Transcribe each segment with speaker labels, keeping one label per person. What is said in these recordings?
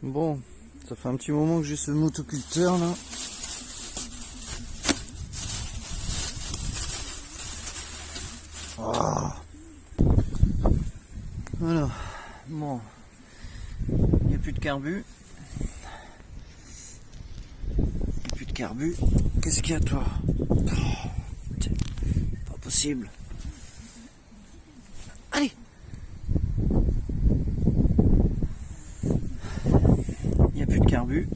Speaker 1: Bon, ça fait un petit moment que j'ai ce motoculteur là. Ah. Voilà, bon, il n'y a plus de carbu. Plus de carbu. Qu'est-ce qu'il y a toi? Oh, pas possible. Allez. Il n'y a plus de carbu.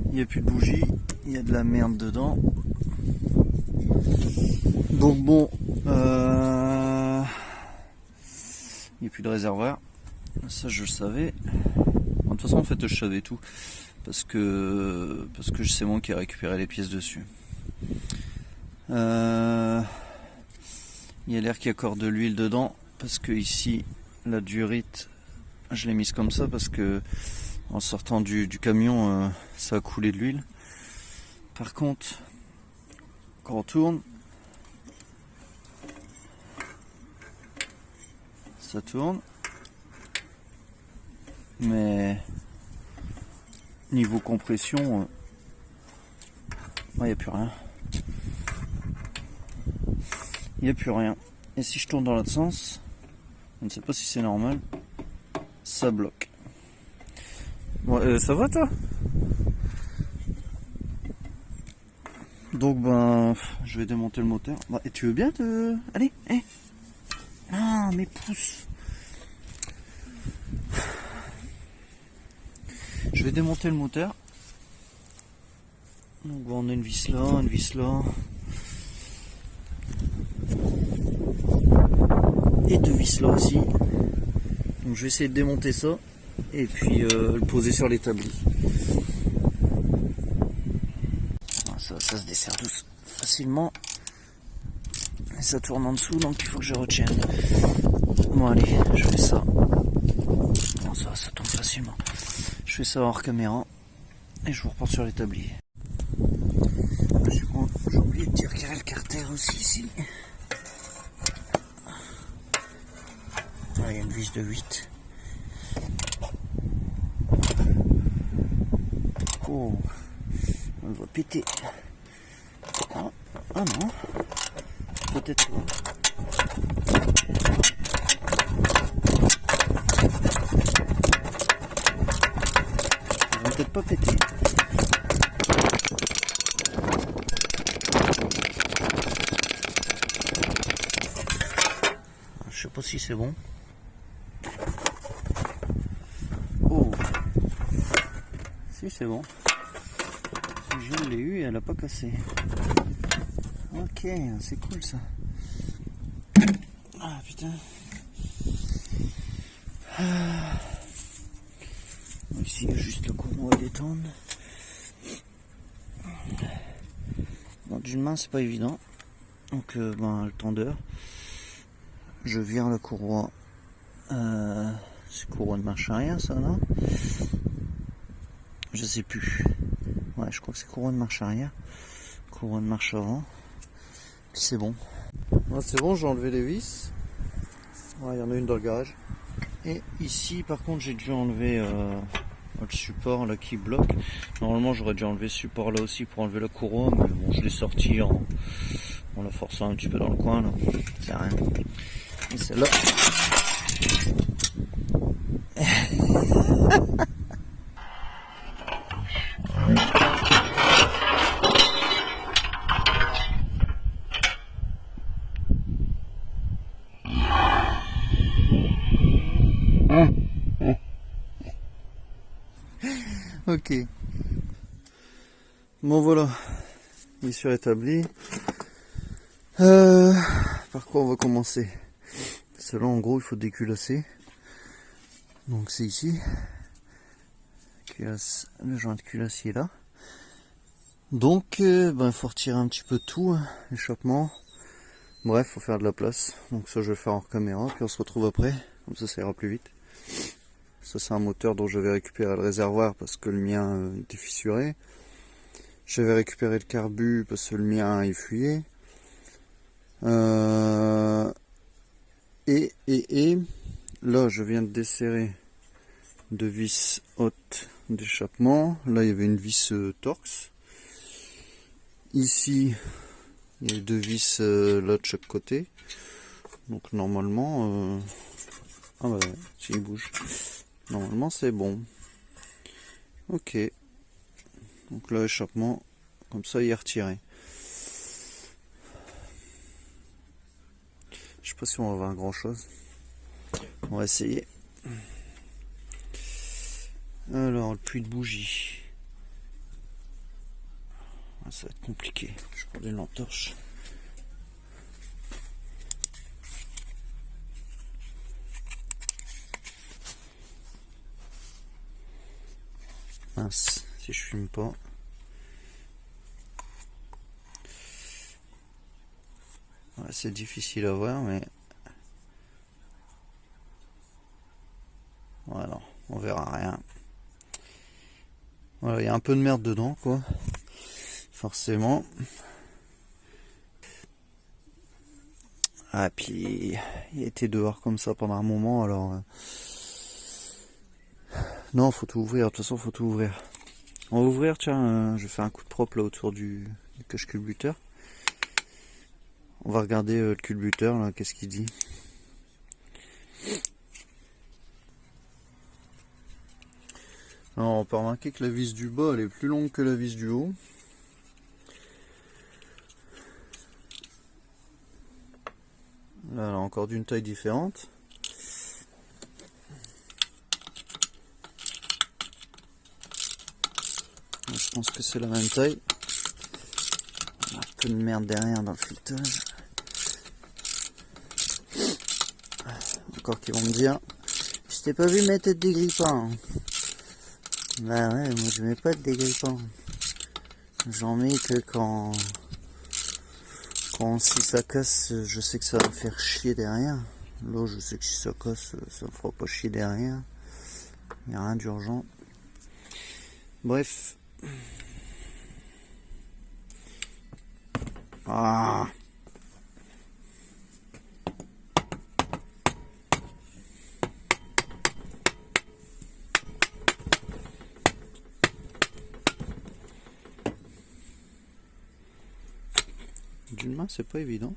Speaker 1: Il n'y a plus de bougie. Il y a de la merde dedans. Donc bon, il n'y a plus de réservoir. Ça je le savais. De toute façon en fait je savais tout. Parce que c'est moi qui ai récupéré les pièces dessus. Il y a l'air qui accorde de l'huile dedans. Parce que ici, la durite, je l'ai mise comme ça parce que en sortant du camion, ça a coulé de l'huile. Par contre, quand on tourne, ça tourne. Mais niveau compression, il n'y a plus rien. Il n'y a plus rien. Et si je tourne dans l'autre sens, je ne sais pas si c'est normal, ça bloque. Bon, ça va toi? Donc ben, je vais démonter le moteur. Bah, et tu veux bien te... Allez, non, mais pousse. Je vais démonter le moteur. Donc bon, on a une vis là, une vis là. Et deux vis là aussi. Donc je vais essayer de démonter ça. Et puis le poser sur l'établi. Ça se desserre douce facilement. Et ça tourne en dessous, donc il faut que je retienne. Bon allez, je fais ça. Bon, ça tombe facilement. Je fais ça hors caméra. Et je vous reporte sur l'établi. J'ai oublié de dire qu'il y avait le carter aussi ici. Il y a une vis de 8. Oh, on le voit péter. Ah non, peut-être pas. Il va peut-être pas péter. Je sais pas si c'est bon. Oh, si c'est bon. Je l'ai eu et elle a pas cassé. Ok, c'est cool ça. Ah putain. Ici il y a juste le courant à détendre. Bon, d'une main c'est pas évident. Donc le tendeur. Je vire la courroie. C'est courroie de marche arrière ça non? Je sais plus. Ouais, je crois que c'est courroie de marche arrière. Courroie de marche avant. Puis c'est bon. Ouais, c'est bon, j'ai enlevé les vis. Ouais, il y en a une dans le garage. Et ici par contre j'ai dû enlever le support là qui bloque. Normalement j'aurais dû enlever ce support là aussi pour enlever la courroie. Mais bon, je l'ai sorti en la forçant un petit peu dans le coin là. C'est rien. Et celle-là. Ok. Bon voilà. Il est surétabli. Par quoi on va commencer? Celle-là en gros il faut déculasser. Donc c'est ici. Culasse, le joint de culassier là. Donc il faut retirer un petit peu de tout, hein, l'échappement. Bref, faut faire de la place. Donc ça je vais faire hors caméra, puis on se retrouve après. Comme ça ira plus vite. Ça c'est un moteur dont j'avais récupéré le réservoir parce que le mien était fissuré. J'avais récupéré le carbu parce que le mien il fuyait. Et là je viens de desserrer deux vis hautes d'échappement. Là il y avait une vis Torx. Ici il y a deux vis là de chaque côté. Donc normalement ah bah si il bouge. Normalement c'est bon. Ok. Donc là échappement, comme ça il est retiré. Je sais pas si on va voir grand chose. On va essayer. Alors le puits de bougie. Ça va être compliqué. Je prends une lampe torche. Mince, si je fume pas. Ouais, c'est difficile à voir, mais voilà, on verra rien. Voilà, il y a un peu de merde dedans, quoi. Forcément. Ah, puis il était dehors comme ça pendant un moment, alors non, faut tout ouvrir. De toute façon, faut tout ouvrir. On va ouvrir, tiens, je vais faire un coup de propre là autour du cache culbuteur. On va regarder le culbuteur là, qu'est-ce qu'il dit. Alors, on peut remarquer que la vis du bas elle est plus longue que la vis du haut. Là, elle a encore d'une taille différente. Je pense que c'est la même taille. Un peu de merde derrière dans le filetage. Encore qu'ils vont me dire, je t'ai pas vu mettre de dégrippant. Bah ouais, moi je mets pas de dégrippant. J'en mets que quand si ça casse, je sais que ça va me faire chier derrière. Là, je sais que si ça casse, ça me fera pas chier derrière. Il n'y a rien d'urgent. Bref. Ah. D'une main, c'est pas évident.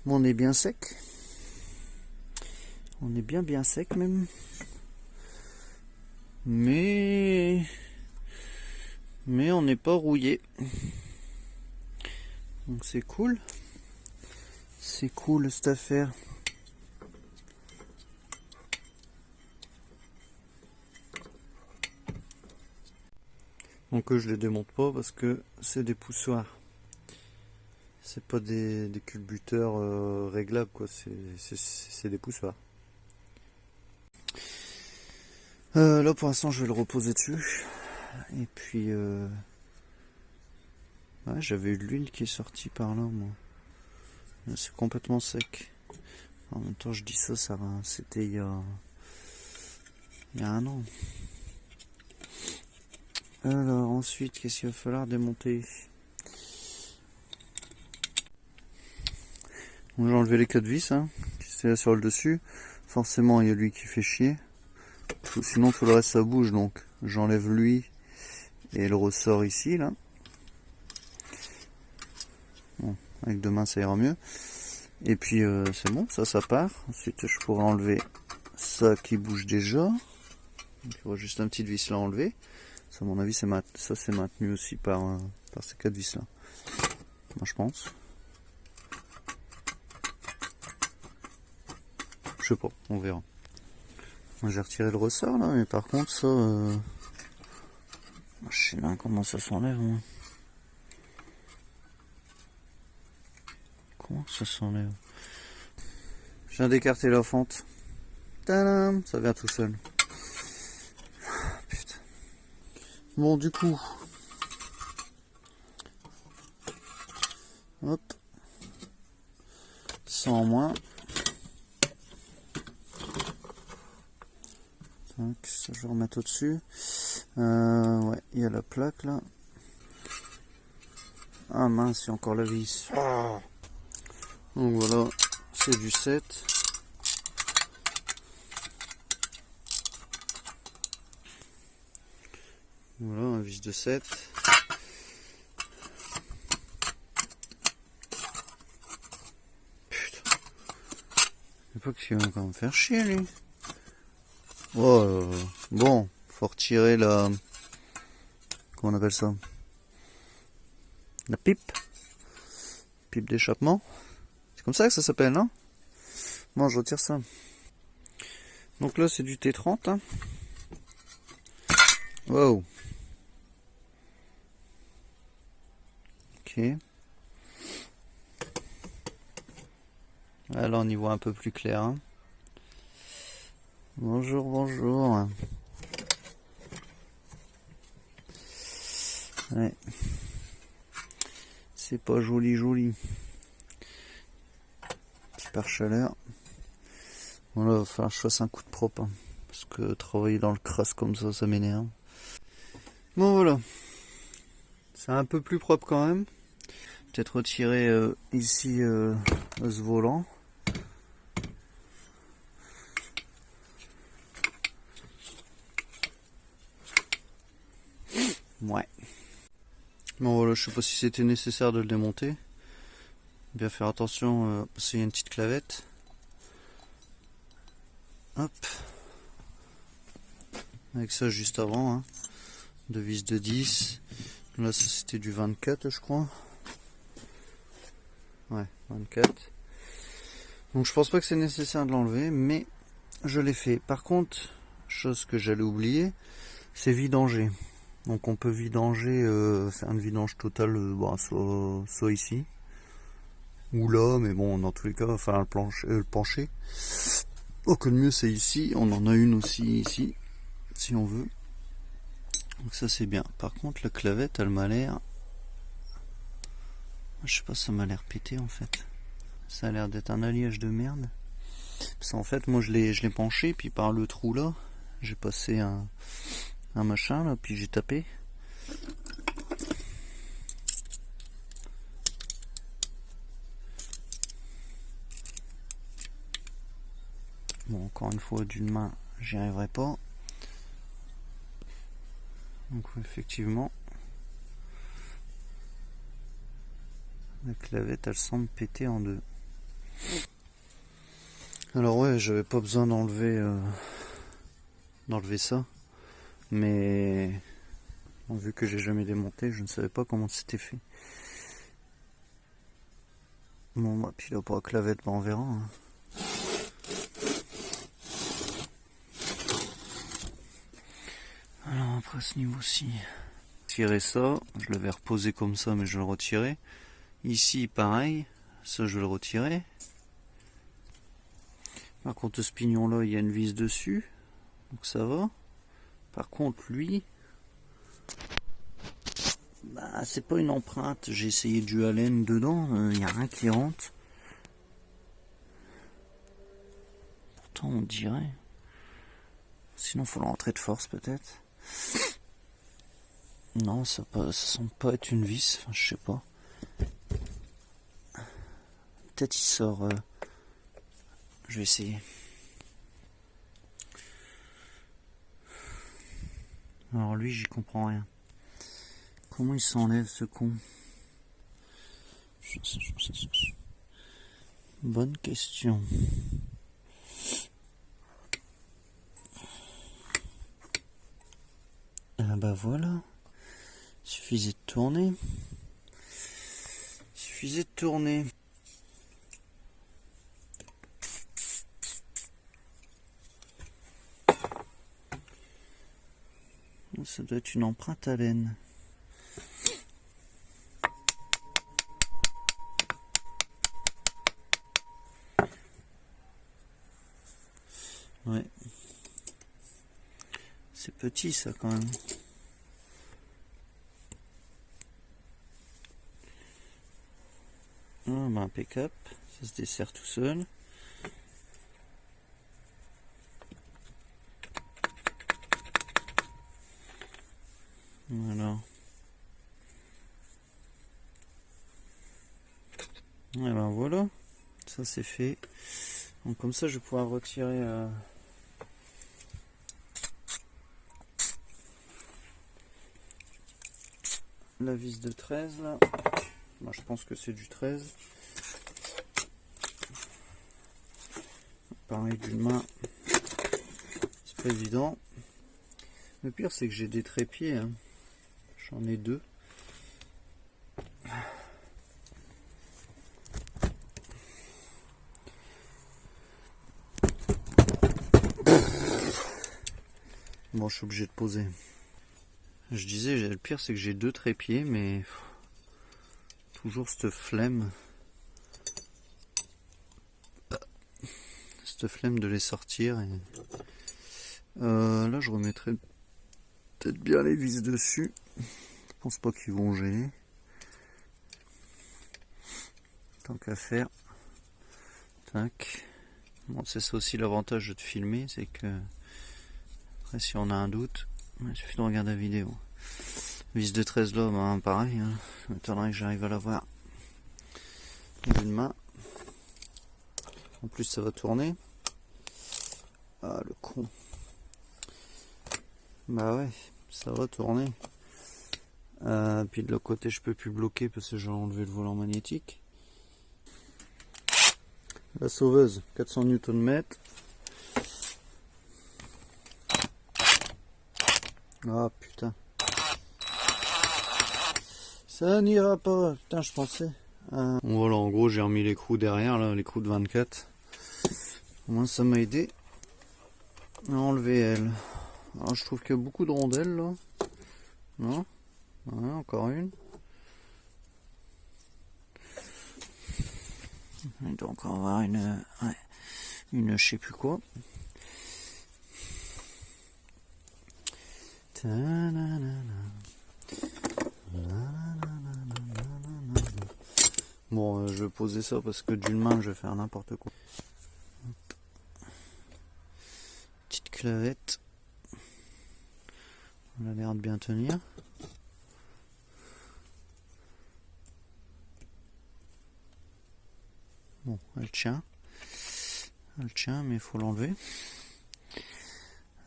Speaker 1: Bon, on est bien sec. On est bien sec même. Mais on n'est pas rouillé. Donc c'est cool. C'est cool cette affaire. Donc je les démonte pas parce que c'est des poussoirs. C'est pas des culbuteurs réglables quoi, c'est des poussoirs. Là pour l'instant je vais le reposer dessus. Et puis ouais, j'avais eu de l'huile qui est sortie par là moi. C'est complètement sec. En même temps je dis ça c'était il y a un an. Alors ensuite qu'est-ce qu'il va falloir démonter? J'ai enlevé les 4 vis hein, qui étaient là sur le dessus. Forcément il y a lui qui fait chier. Sinon tout le reste ça bouge, donc j'enlève lui et le ressort ici là. Bon, avec deux mains ça ira mieux. Et puis c'est bon, ça part. Ensuite je pourrais enlever ça qui bouge déjà. Donc, il y aura juste un petit vis là à enlever. Ça à mon avis ça c'est maintenu aussi par ces 4 vis là. Moi je pense. Je sais pas, on verra. Moi j'ai retiré le ressort là, mais par contre ça je sais pas comment ça s'enlève moi. Comment ça s'enlève? Je viens d'écarter la fente. Tadam, ça vient tout seul. Putain. Bon du coup. Hop. 100 en moins. Donc, ça je vais remettre au-dessus. Ouais, il y a la plaque là. Ah mince, il y a encore la vis. Donc voilà, c'est du 7. vis de 7. Putain. Je sais pas qu'il va encore me faire chier lui. Oh, bon, faut retirer la... Comment on appelle ça? La pipe. Pipe d'échappement. C'est comme ça que ça s'appelle, non? Bon, je retire ça. Donc là, c'est du T30. Hein. Wow. Ok. Là, on y voit un peu plus clair. Hein. Bonjour, bonjour. Ouais. C'est pas joli, joli. Petit pare-chaleur. Bon, là, il va falloir que je fasse un coup de propre. Hein, parce que travailler dans le crasse comme ça m'énerve. Bon, voilà. C'est un peu plus propre quand même. Peut-être retirer ici ce volant. Ouais. Bon voilà, je sais pas si c'était nécessaire de le démonter. Bien faire attention parce qu'il y a une petite clavette. Hop. Avec ça juste avant. Hein. De vis de 10. Là ça c'était du 24 je crois. Ouais, 24. Donc je pense pas que c'est nécessaire de l'enlever, mais je l'ai fait. Par contre, chose que j'allais oublier, c'est vidanger. Donc on peut vidanger, faire une vidange totale, soit ici, ou là, mais bon, dans tous les cas, enfin le pencher. Donc le mieux c'est ici, on en a une aussi ici, si on veut. Donc ça c'est bien. Par contre la clavette, elle m'a l'air... Je sais pas, ça m'a l'air pété en fait. Ça a l'air d'être un alliage de merde. Parce qu'en fait, moi je l'ai penché, puis par le trou là, j'ai passé un machin là, puis j'ai tapé. Bon, encore une fois, d'une main, j'y arriverai pas. Donc effectivement, la clavette, elle semble péter en deux. Alors ouais, j'avais pas besoin d'enlever ça, mais bon, vu que j'ai jamais démonté, je ne savais pas comment c'était fait. Bon, bah, puis là pour la clavette, bah, on verra. Hein. Alors après ce niveau-ci, tirer ça, je l'avais reposé comme ça, mais je vais le retirer. Ici pareil, ça je vais le retirer. Par contre ce pignon là, il y a une vis dessus, donc ça va. Par contre lui, bah, c'est pas une empreinte, j'ai essayé du Allen dedans, il n'y a rien qui rentre. Pourtant on dirait. Sinon faut le rentrer de force peut-être. Non, ça semble pas être une vis, enfin, je sais pas. Peut-être il sort. Je vais essayer. Alors lui, j'y comprends rien. Comment il s'enlève ce con? Bonne question. Ah bah voilà. Il suffisait de tourner. Il suffisait de tourner. Ça doit être une empreinte à laine. Ouais. C'est petit ça quand même. Ah bah impeccable. Ça se dessert tout seul. Voilà. Et ben voilà, ça c'est fait. Donc comme ça je vais pouvoir retirer la vis de 13 là. Moi, je pense que c'est du 13. Pareil d'une main, c'est pas évident. Le pire c'est que j'ai des trépieds, hein. J'en ai 2. Bon, je suis obligé de poser. Je disais, le pire c'est que j'ai 2 trépieds, mais toujours cette flemme. Cette flemme de les sortir. Et... là, je remettrai peut-être bien les vis dessus. Je pense pas qu'ils vont gêner. Tant qu'à faire. Tac. Bon, c'est ça aussi l'avantage de filmer, c'est que après, si on a un doute, il suffit de regarder la vidéo. Vis de 13 là, ben, pareil. Hein. Il m'étonnerait que j'arrive à l'avoir d'une main. En plus, ça va tourner. Ah, le con. Bah ouais, ça va tourner. Puis de l'autre côté, je peux plus bloquer parce que j'ai enlevé le volant magnétique. La sauveuse, 400 Nm. Ah putain. Ça n'ira pas. Putain, je pensais. Voilà, en gros, j'ai remis l'écrou derrière, là, l'écrou de 24. Au moins, ça m'a aidé à enlever elle. Alors, je trouve qu'il y a beaucoup de rondelles là. Non? Ouais, encore une. Et donc, on va avoir une je sais plus quoi. Bon, je vais poser ça parce que d'une main, je vais faire n'importe quoi. Petite clavette. On a l'air de bien tenir. Bon, elle tient. Elle tient, mais il faut l'enlever.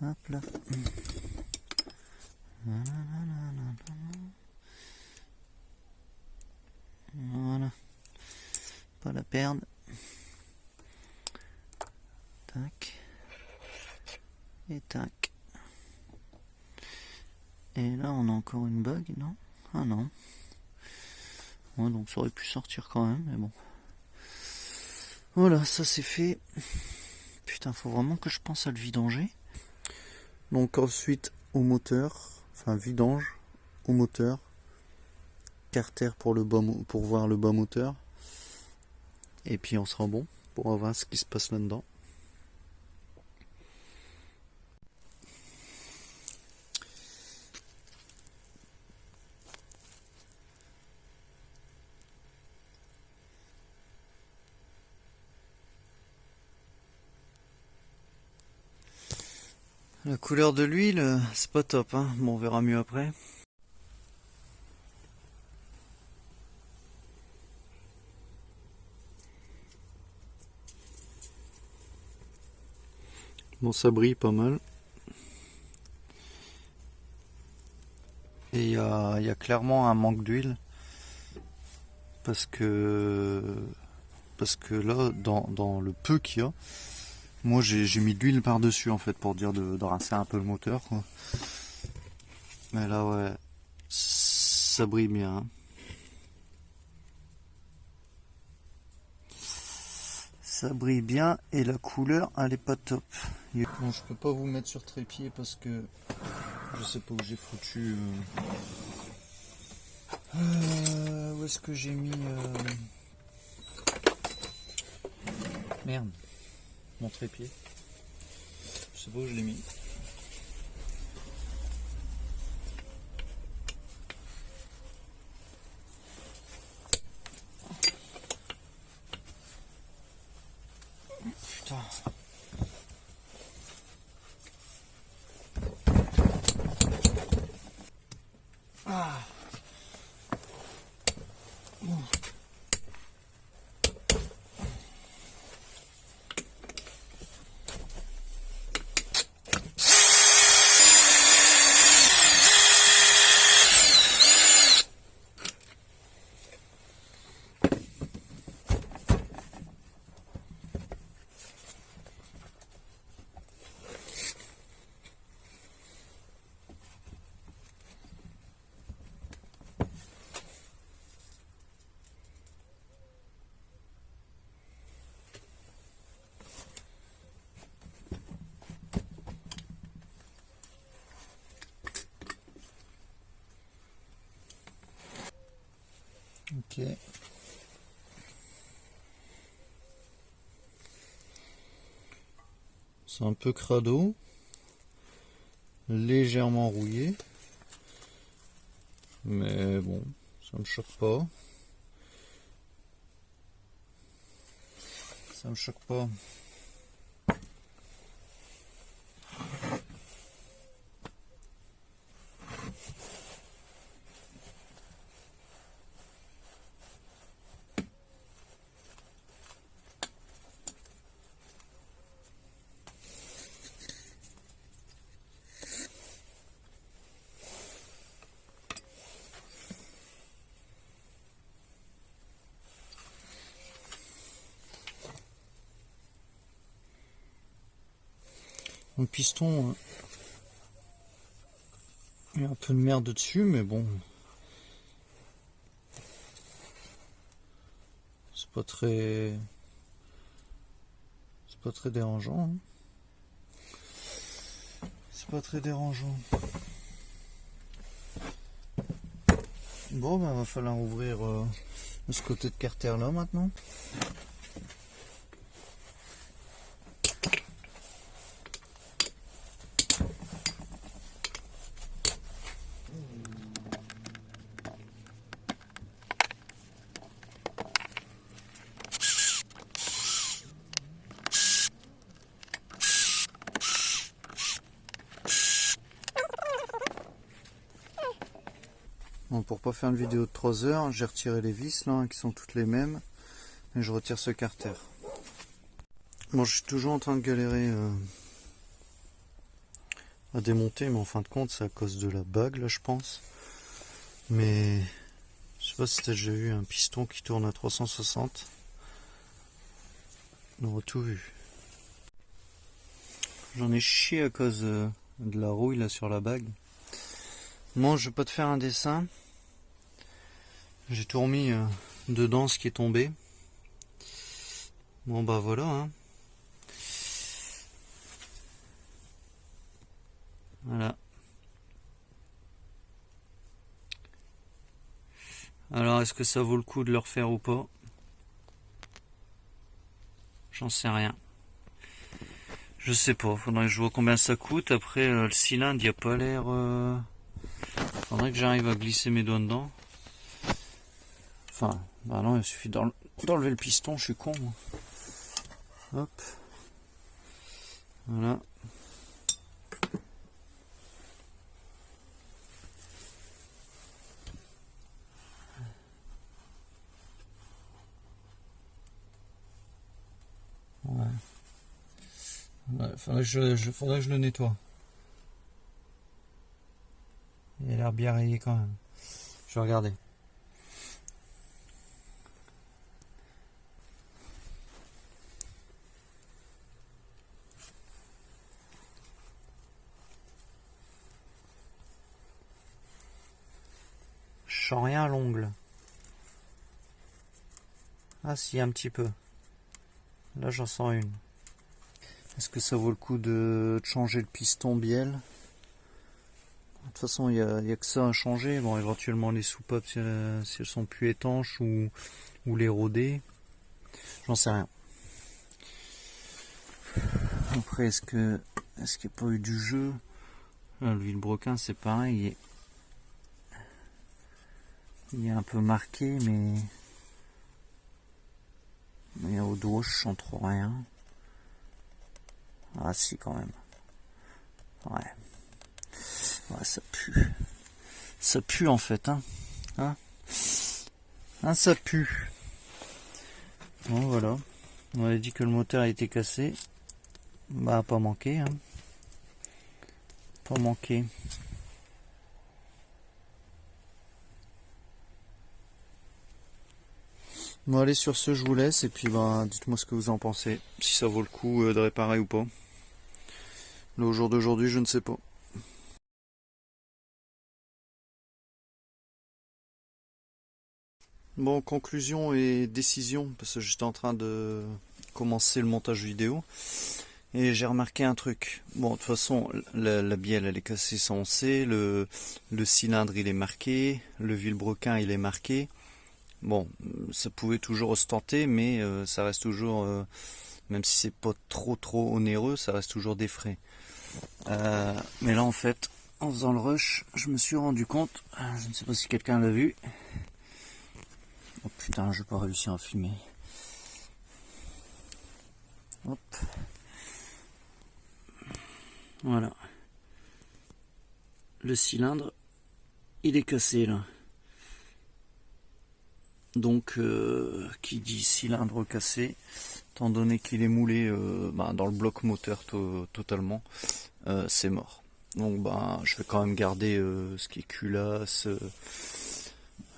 Speaker 1: Hop là. Voilà. Pas la perdre. Tac. Et tac. Et là, on a encore une bague, non? Ah non. Ouais, donc ça aurait pu sortir quand même, mais bon. Voilà, ça c'est fait. Putain, faut vraiment que je pense à le vidanger. Donc ensuite au moteur, enfin vidange au moteur, carter pour le bas, pour voir le bas moteur. Et puis on sera bon pour voir ce qui se passe là-dedans. La couleur de l'huile, c'est pas top, hein. Bon, on verra mieux après. Bon, ça brille pas mal. Et il y a clairement un manque d'huile. Parce que là, dans le peu qu'il y a, moi j'ai mis de l'huile par-dessus en fait pour dire de rincer un peu le moteur, quoi. Mais là ouais, ça brille bien. Hein. Ça brille bien et la couleur elle est pas top. Bon, je peux pas vous mettre sur trépied parce que je sais pas où j'ai foutu. Où est-ce que j'ai mis merde, mon trépied. Je sais pas où je l'ai mis. Putain. Ah. Ok. C'est un peu crado, légèrement rouillé, mais bon, ça me choque pas. Ça me choque pas. Le piston, il y a un peu de merde dessus, mais bon, c'est pas très dérangeant. C'est pas très dérangeant. Bon, ben, va falloir ouvrir ce côté de carter là maintenant. Bon, pour pas faire une vidéo de 3 heures, j'ai retiré les vis là, qui sont toutes les mêmes, et je retire ce carter. Bon, je suis toujours en train de galérer à démonter, mais en fin de compte, c'est à cause de la bague là, je pense. Mais je sais pas si tu as déjà vu un piston qui tourne à 360. On aura tout vu. J'en ai chié à cause de la rouille là sur la bague. Moi, je vais pas te faire un dessin. J'ai tout remis dedans ce qui est tombé. Bon bah voilà. Hein. Voilà. Alors, est-ce que ça vaut le coup de le refaire ou pas? J'en sais rien. Je sais pas. Faudrait que je vois combien ça coûte. Après, le cylindre, il a pas l'air... Faudrait que j'arrive à glisser mes doigts dedans. Enfin, bah non, il suffit d'enlever le piston. Je suis con, moi. Hop. Voilà. Ouais. Ouais, faudrait que je le nettoie. Il a l'air bien rayé quand même. Je vais regarder. Je sens rien à l'ongle. Ah si, un petit peu. Là j'en sens une. Est-ce que ça vaut le coup de changer le piston bielle? De toute façon, il y a que ça à changer. Bon, éventuellement les soupapes si elles sont plus étanches ou les roder. J'en sais rien. Après, est-ce qu'il n'y a pas eu du jeu? Le vilebrequin, c'est pareil. Il est un peu marqué, mais au doigt, je sens trop rien. Ah si, quand même. Ouais. Ouais, ça pue. Ça pue en fait, hein. Hein, ça pue. Bon, voilà. On avait dit que le moteur a été cassé. Bah, pas manqué, hein. Pas manqué. Bon, allez, sur ce, je vous laisse. Et puis, bah, dites-moi ce que vous en pensez. Si ça vaut le coup de réparer ou pas. Là, au jour d'aujourd'hui, je ne sais pas. Bon, conclusion et décision, parce que j'étais en train de commencer le montage vidéo et j'ai remarqué un truc. Bon, de toute façon, la bielle elle est cassée, ça on sait, le cylindre il est marqué, le vilebrequin il est marqué. bon, ça pouvait toujours se tenter, mais ça reste toujours, même si c'est pas trop onéreux, ça reste toujours des frais. Mais là en fait, en faisant le rush, je me suis rendu compte, je ne sais pas si quelqu'un l'a vu. Oh putain, je vais pas réussir à filmer. Hop. Voilà. Le cylindre, il est cassé là. Donc, qui dit cylindre cassé, étant donné qu'il est moulé dans le bloc moteur totalement, c'est mort. Donc, je vais quand même garder ce qui est culasse,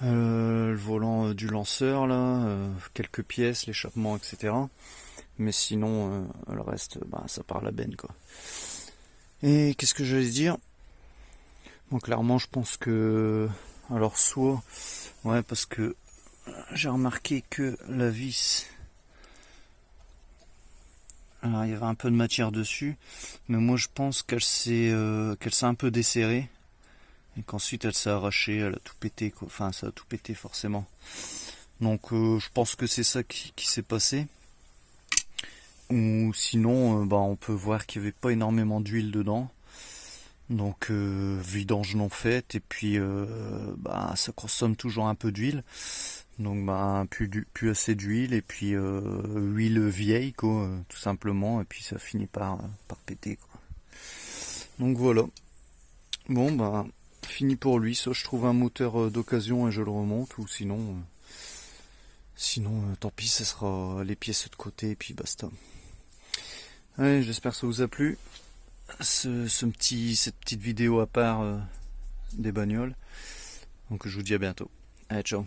Speaker 1: le volant du lanceur là, quelques pièces, l'échappement, etc. Mais sinon, le reste, ça part la benne quoi. Et qu'est-ce que j'allais dire? Bon, clairement, je pense que, alors soit, ouais, parce que j'ai remarqué que la vis, alors il y avait un peu de matière dessus, mais moi je pense qu'elle s'est un peu desserrée et qu'ensuite elle s'est arrachée, elle a tout pété quoi. Enfin ça a tout pété forcément. Donc je pense que c'est ça qui s'est passé. Ou sinon on peut voir qu'il n'y avait pas énormément d'huile dedans. Donc vidange non faite et puis ça consomme toujours un peu d'huile. Donc plus assez d'huile et puis huile vieille quoi, tout simplement, et puis ça finit par péter quoi. Donc voilà. Bon fini pour lui, soit je trouve un moteur d'occasion et je le remonte, ou sinon tant pis, ça sera les pièces de côté et puis basta. Allez, j'espère que ça vous a plu. Cette petite vidéo à part des bagnoles. Donc je vous dis à bientôt. Allez, ciao.